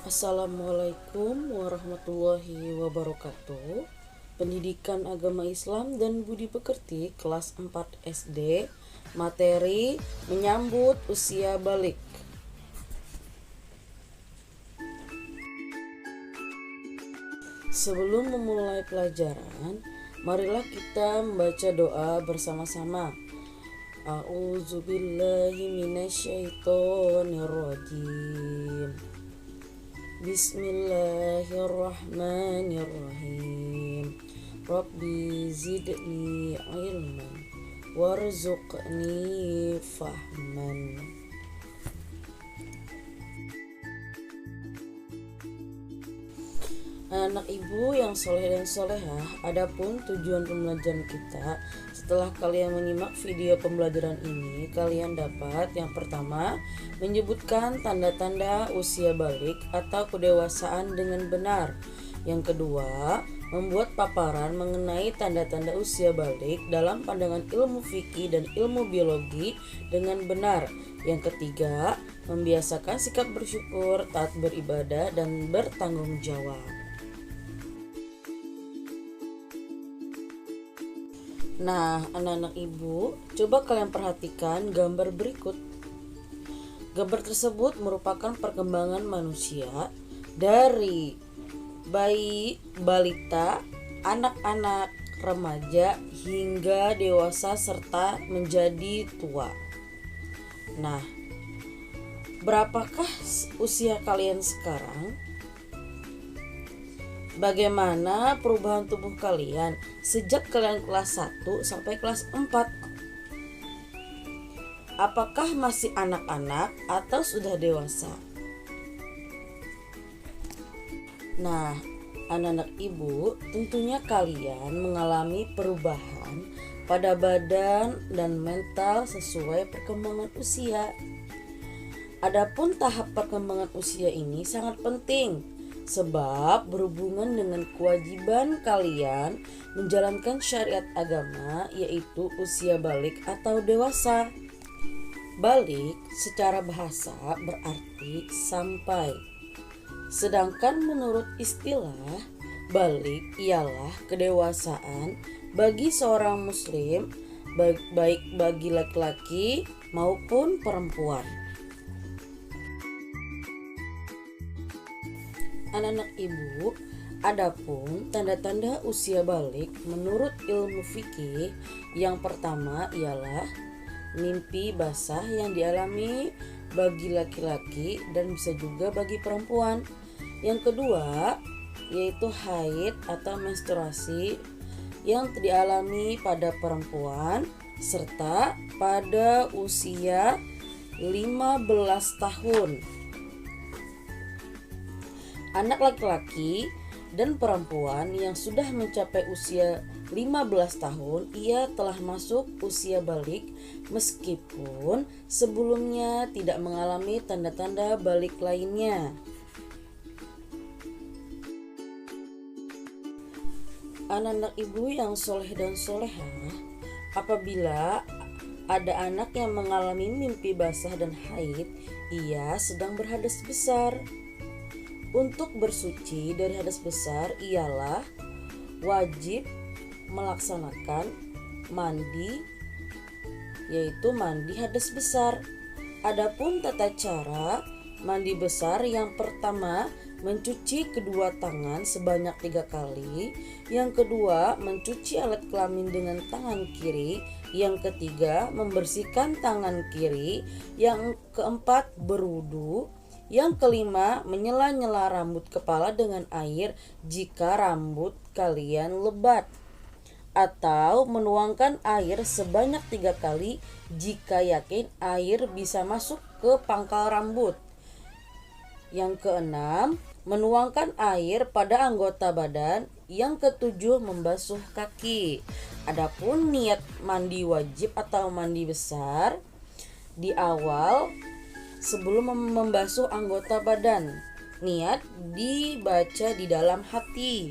Assalamualaikum warahmatullahi wabarakatuh. Pendidikan Agama Islam dan Budi Pekerti kelas 4 SD. Materi menyambut usia balik. Sebelum memulai pelajaran, marilah kita membaca doa bersama-sama. A'udzubillahi minasyaitonirrajim. Bismillahirrahmanirrahim. Rabbi zidni ilman warzuqni fahman. Anak ibu yang soleh dan solehah, adapun tujuan pembelajaran kita. Setelah kalian menyimak video pembelajaran ini, kalian dapat yang pertama, menyebutkan tanda-tanda usia balik atau kedewasaan dengan benar. Yang kedua, membuat paparan mengenai tanda-tanda usia balik dalam pandangan ilmu fikih dan ilmu biologi dengan benar. Yang ketiga, membiasakan sikap bersyukur, taat beribadah, dan bertanggung jawab. Nah, anak-anak ibu, coba kalian perhatikan gambar berikut. Gambar tersebut merupakan perkembangan manusia dari bayi, balita, anak-anak, remaja, hingga dewasa serta menjadi tua. Nah, berapakah usia kalian sekarang? Bagaimana perubahan tubuh kalian sejak kalian kelas 1 sampai kelas 4? Apakah masih anak-anak atau sudah dewasa? Nah, anak-anak ibu, tentunya kalian mengalami perubahan pada badan dan mental sesuai perkembangan usia. Adapun tahap perkembangan usia ini sangat penting, sebab berhubungan dengan kewajiban kalian menjalankan syariat agama, yaitu usia balik atau dewasa. Balik secara bahasa berarti sampai. Sedangkan menurut istilah, balik ialah kedewasaan bagi seorang muslim, baik bagi laki-laki maupun perempuan. Anak-anak ibu, adapun tanda-tanda usia balik menurut ilmu fikih, yang pertama ialah mimpi basah yang dialami bagi laki-laki dan bisa juga bagi perempuan. Yang kedua yaitu haid atau menstruasi yang dialami pada perempuan serta pada usia 15 tahun. Anak laki-laki dan perempuan yang sudah mencapai usia 15 tahun, ia telah masuk usia balik meskipun sebelumnya tidak mengalami tanda-tanda balik lainnya. Anak-anak ibu yang soleh dan solehah, apabila ada anak yang mengalami mimpi basah dan haid, ia sedang berhadas besar. Untuk bersuci dari hadas besar ialah wajib melaksanakan mandi, yaitu mandi hadas besar. Adapun tata cara mandi besar, yang pertama mencuci kedua tangan sebanyak 3 kali, yang kedua mencuci alat kelamin dengan tangan kiri, yang ketiga membersihkan tangan kiri, yang keempat berwudu, yang kelima menyela-nyela rambut kepala dengan air jika rambut kalian lebat, atau menuangkan air sebanyak 3 kali jika yakin air bisa masuk ke pangkal rambut. Yang keenam, menuangkan air pada anggota badan. Yang ketujuh, membasuh kaki. Adapun niat mandi wajib atau mandi besar di awal sebelum membasuh anggota badan, niat dibaca di dalam hati.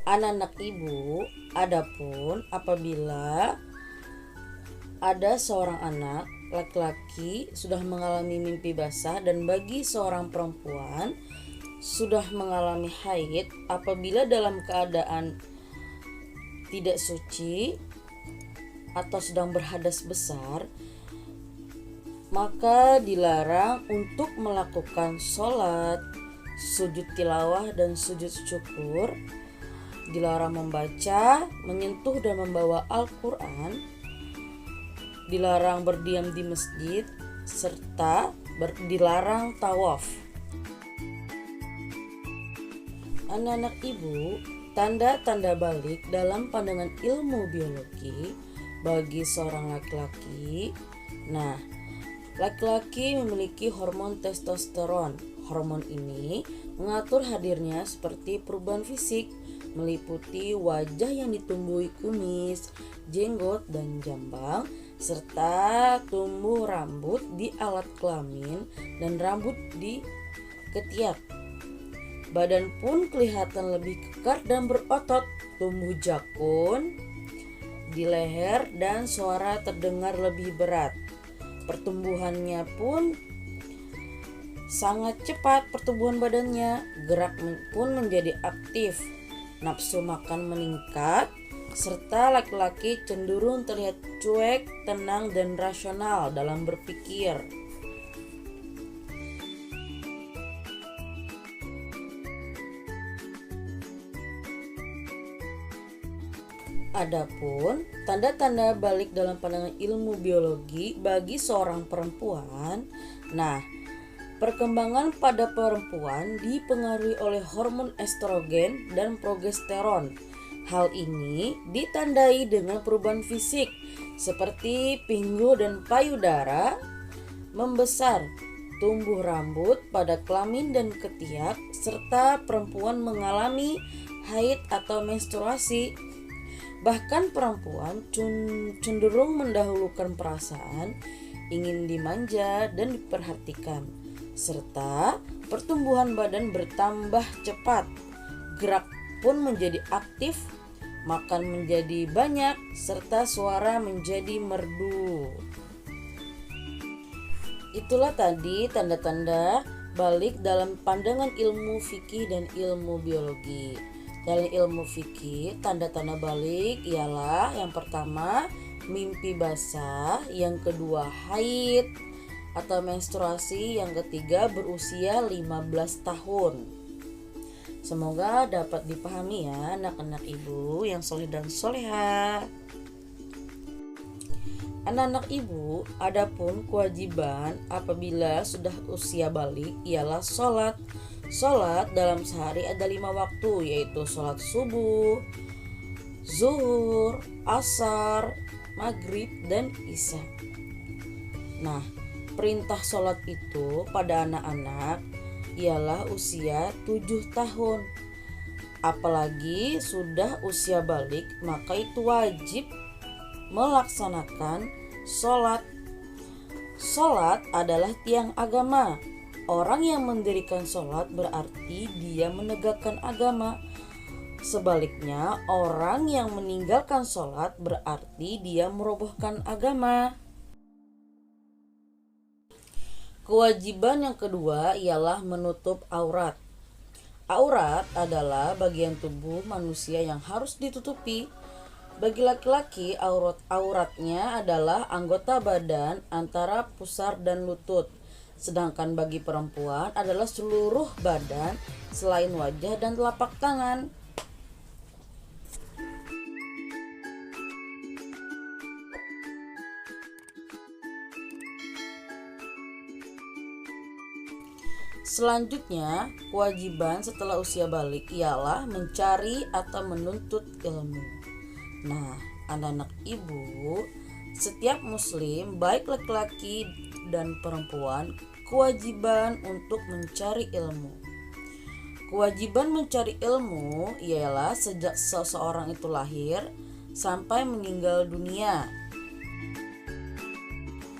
Anak-anak ibu, adapun apabila ada seorang anak laki-laki sudah mengalami mimpi basah dan bagi seorang perempuan sudah mengalami haid apabila dalam keadaan tidak suci atau sedang berhadas besar, maka dilarang untuk melakukan sholat, sujud tilawah dan sujud syukur, dilarang membaca, menyentuh dan membawa Al-Quran, dilarang berdiam di masjid, serta dilarang tawaf. Anak-anak ibu, tanda-tanda balik dalam pandangan ilmu biologi bagi seorang laki-laki. Nah, laki-laki memiliki hormon testosteron. Hormon ini mengatur hadirnya seperti perubahan fisik, meliputi wajah yang ditumbuhi kumis, jenggot dan jambang, serta tumbuh rambut di alat kelamin dan rambut di ketiak. Badan pun kelihatan lebih kekar dan berotot, tumbuh jakun di leher dan suara terdengar lebih berat. Pertumbuhannya pun sangat cepat, pertumbuhan badannya, gerak pun menjadi aktif, nafsu makan meningkat, serta laki-laki cenderung terlihat cuek, tenang dan rasional dalam berpikir. Adapun tanda-tanda balik dalam pandangan ilmu biologi bagi seorang perempuan. Nah, perkembangan pada perempuan dipengaruhi oleh hormon estrogen dan progesteron. Hal ini ditandai dengan perubahan fisik seperti pinggul dan payudara membesar, tumbuh rambut pada kelamin dan ketiak, serta perempuan mengalami haid atau menstruasi. Bahkan perempuan cenderung mendahulukan perasaan ingin dimanja dan diperhatikan, serta pertumbuhan badan bertambah cepat, gerak pun menjadi aktif, makan menjadi banyak, serta suara menjadi merdu. Itulah tadi tanda-tanda balik dalam pandangan ilmu fikih dan ilmu biologi. Dalam ilmu fikih, tanda-tanda balik ialah yang pertama mimpi basah, yang kedua haid atau menstruasi, yang ketiga berusia 15 tahun. Semoga dapat dipahami ya anak-anak ibu yang soleh dan soleha. Anak-anak ibu, adapun kewajiban apabila sudah usia balik ialah sholat. Sholat dalam sehari ada 5 waktu, yaitu sholat subuh, zuhur, asar, maghrib, dan isya. Nah, perintah sholat itu pada anak-anak ialah usia 7 tahun. Apalagi sudah usia balik, maka itu wajib melaksanakan sholat. Sholat adalah tiang agama. Orang yang mendirikan sholat berarti dia menegakkan agama. Sebaliknya, orang yang meninggalkan sholat berarti dia merobohkan agama. Kewajiban yang kedua ialah menutup aurat. Aurat adalah bagian tubuh manusia yang harus ditutupi. Bagi laki-laki, auratnya adalah anggota badan antara pusar dan lutut. Sedangkan bagi perempuan adalah seluruh badan selain wajah dan telapak tangan. Selanjutnya, kewajiban setelah usia balik ialah mencari atau menuntut ilmu. Nah, anak-anak ibu, setiap muslim baik laki-laki dan perempuan kewajiban untuk mencari ilmu. Kewajiban mencari ilmu ialah sejak seseorang itu lahir sampai meninggal dunia.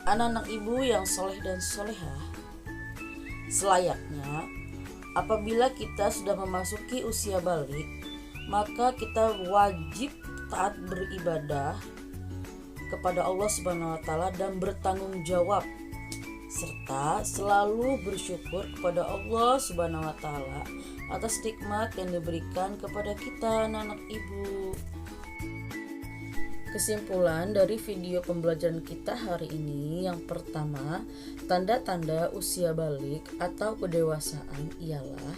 Anak-anak ibu yang soleh dan solehah, selayaknya apabila kita sudah memasuki usia balik, maka kita wajib taat beribadah kepada Allah Subhanahu wa taala dan bertanggung jawab, serta selalu bersyukur kepada Allah Subhanahu wa taala atas nikmat yang diberikan kepada kita anak-anak ibu. Kesimpulan dari video pembelajaran kita hari ini, yang pertama, tanda-tanda usia balik atau kedewasaan ialah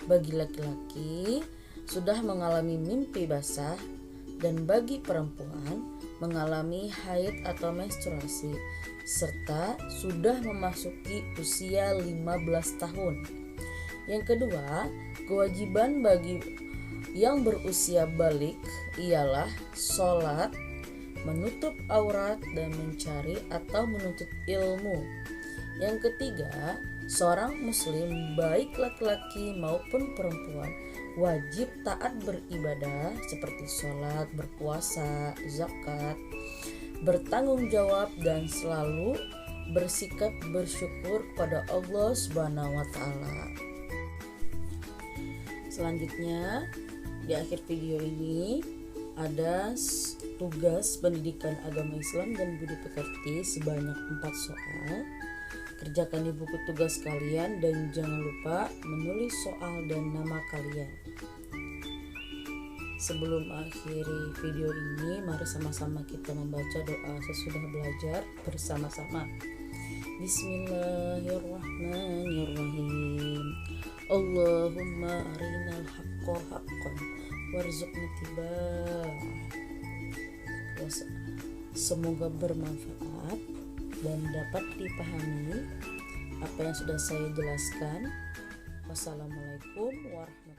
bagi laki-laki sudah mengalami mimpi basah dan bagi perempuan mengalami haid atau menstruasi serta sudah memasuki usia 15 tahun. Yang kedua, kewajiban bagi yang berusia balik ialah sholat, menutup aurat, dan mencari atau menuntut ilmu. Yang ketiga, seorang muslim baik laki-laki maupun perempuan wajib taat beribadah seperti sholat, berpuasa, zakat, bertanggung jawab, dan selalu bersikap bersyukur kepada Allah Subhanahu wa taala. Selanjutnya, di akhir video ini ada tugas pendidikan agama Islam dan budi pekerti sebanyak 4 soal. Kerjakan di buku tugas kalian dan jangan lupa menulis soal dan nama kalian. Sebelum akhiri video ini, mari sama-sama kita membaca doa sesudah belajar bersama-sama. Bismillahirrahmanirrahim. Allahumma arinal haqqa haqqan warzuqna ittiba'ah. Semoga bermanfaat dan dapat dipahami apa yang sudah saya jelaskan. Wassalamualaikum warahmatullahi wabarakatuh.